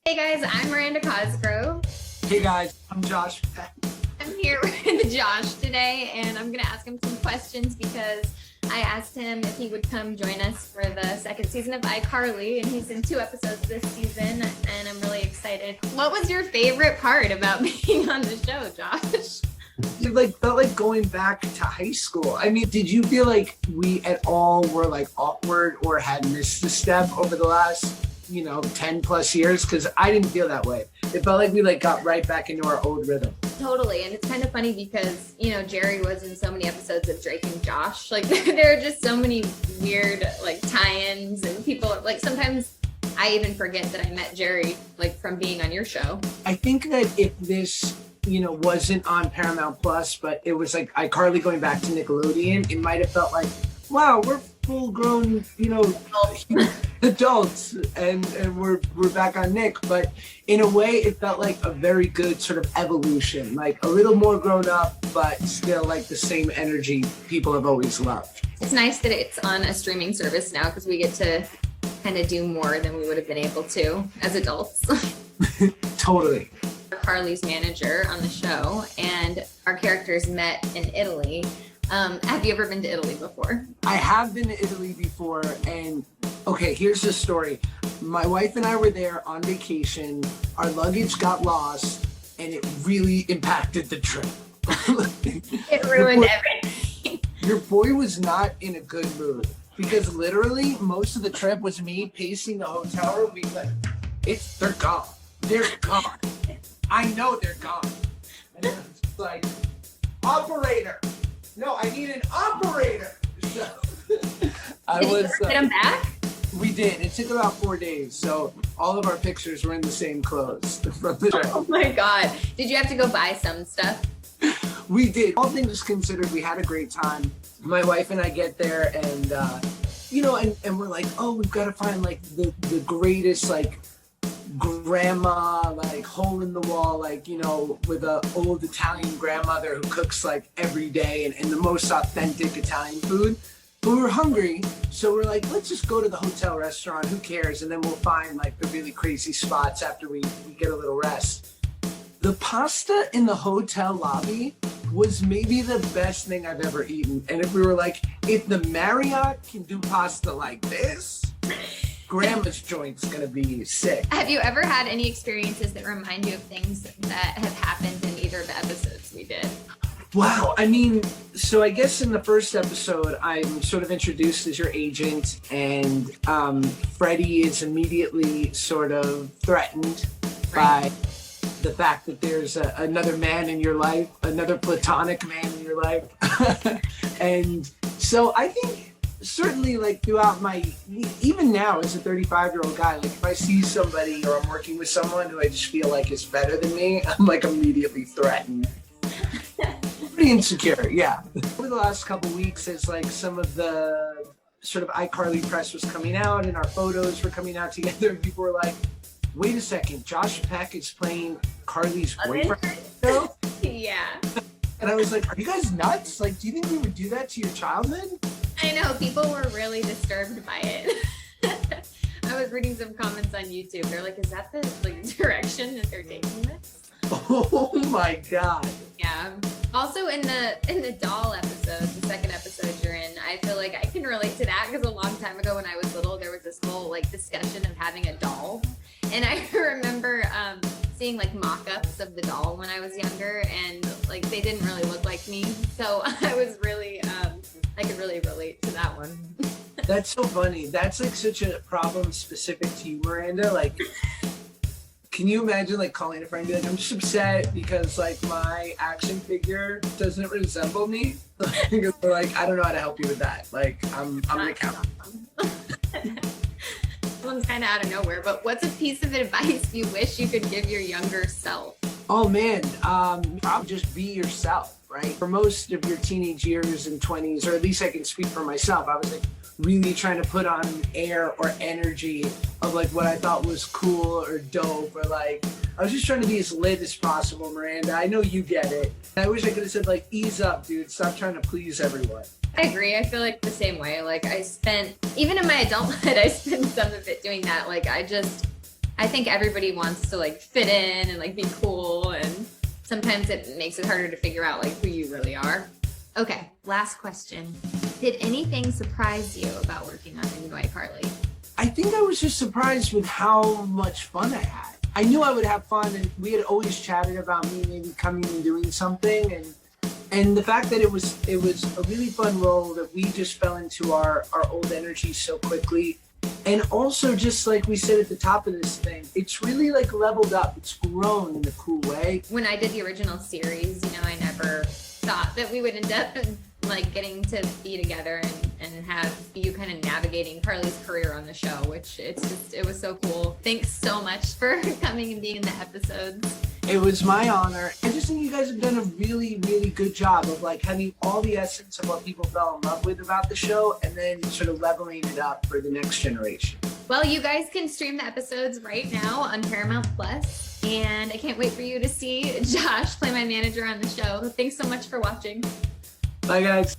Hey guys, I'm Miranda Cosgrove. Hey guys, I'm Josh Peck. I'm here with Josh today, and I'm going to ask him some questions because I asked him if he would come join us for the second season of iCarly, and he's in 2 episodes this season, and I'm really excited. What was your favorite part about being on the show, Josh? It felt like going back to high school. I mean, did you feel like we at all were awkward or had missed a step over the last 10 plus years? Because I didn't feel that way. It felt like we got right back into our old rhythm. Totally. And it's kind of funny because Jerry was in so many episodes of Drake and Josh. There are just so many weird tie-ins, and people sometimes I even forget that I met Jerry from being on your show. I think that if this wasn't on Paramount Plus, but it was iCarly going back to Nickelodeon, it might have felt like, wow, we're full grown adults and we're back on Nick. But in a way it felt like a very good sort of evolution, a little more grown up, but still the same energy people have always loved. It's nice that it's on a streaming service now because we get to kind of do more than we would have been able to as adults. Totally. Carly's manager on the show, and our characters met in Italy. Have you ever been to Italy before? I have been to Italy before, and okay, here's the story. My wife and I were there on vacation. Our luggage got lost, and it really impacted the trip. It ruined everything. Your boy was not in a good mood because literally most of the trip was me pacing the hotel room being like, they're gone. They're gone. I know they're gone. And then it's like, operator. No, I need an operator. So, Did you ever get them back? We did. It took about 4 days. So all of our pictures were in the same clothes from the trip. Oh my God. Did you have to go buy some stuff? We did. All things considered, we had a great time. My wife and I get there and, and we're like, oh, we've got to find the greatest, grandma, hole in the wall, with a old Italian grandmother who cooks every day and the most authentic Italian food. But we were hungry, so we're like, let's just go to the hotel restaurant, who cares? And then we'll find the really crazy spots after we get a little rest. The pasta in the hotel lobby was maybe the best thing I've ever eaten. And if we were if the Marriott can do pasta like this, Grandma's joint's gonna be sick. Have you ever had any experiences that remind you of things that have happened in either of the episodes we did? Wow, I mean, so I guess in the first episode, I'm sort of introduced as your agent, and Freddie is immediately sort of threatened by the fact that there's another man in your life, another platonic man in your life. And so I think certainly throughout even now as a 35-year-old guy, if I see somebody or I'm working with someone who I just feel is better than me, I'm immediately threatened. Pretty insecure, yeah. Over the last couple weeks, as some of the sort of iCarly press was coming out and our photos were coming out together, and people were like, wait a second, Josh Peck is playing Carly's boyfriend? Yeah. And I was like, are you guys nuts? Do you think we would do that to your childhood? I know, people were really disturbed by it. I was reading some comments on YouTube. They're like, is that the direction that they're taking this? Oh my God. Yeah. Also in the doll episode, the second episode you're in, I feel like I can relate to that because a long time ago when I was little, there was this whole discussion of having a doll. And I remember seeing mock-ups of the doll when I was younger, and they didn't really look like me. So I was really I could really relate to that one. That's so funny. That's such a problem specific to you, Miranda. Can you imagine calling a friend and be like, I'm just upset because my action figure doesn't resemble me? Because they're I don't know how to help you with that. I'm an accountant. One's kind of out of nowhere, but what's a piece of advice you wish you could give your younger self? Oh man, probably just be yourself, right? For most of your teenage years and 20s, or at least I can speak for myself, I was really trying to put on air or energy of what I thought was cool or dope, or I was just trying to be as lit as possible, Miranda. I know you get it. I wish I could have said ease up, dude. Stop trying to please everyone. I agree. I feel the same way. I spent, even in my adulthood, I spent some of it doing that. I think everybody wants to like fit in and like be cool, and sometimes it makes it harder to figure out like who you really are. Okay, last question. Did anything surprise you about working on iCarly? I think I was just surprised with how much fun I had. I knew I would have fun, and we had always chatted about me maybe coming and doing something, and the fact that it was a really fun role, that we just fell into our old energy so quickly. And also, just like we said at the top of this thing, it's really like leveled up. It's grown in a cool way. When I did the original series, I never thought that we would end up like getting to be together and have you kind of navigating Carly's career on the show, which it was so cool. Thanks so much for coming and being in the episodes. It was my honor. I just think you guys have done a really, really good job of like having all the essence of what people fell in love with about the show, and then sort of leveling it up for the next generation. Well, you guys can stream the episodes right now on Paramount Plus, and I can't wait for you to see Josh play my manager on the show. Thanks so much for watching. Bye, guys.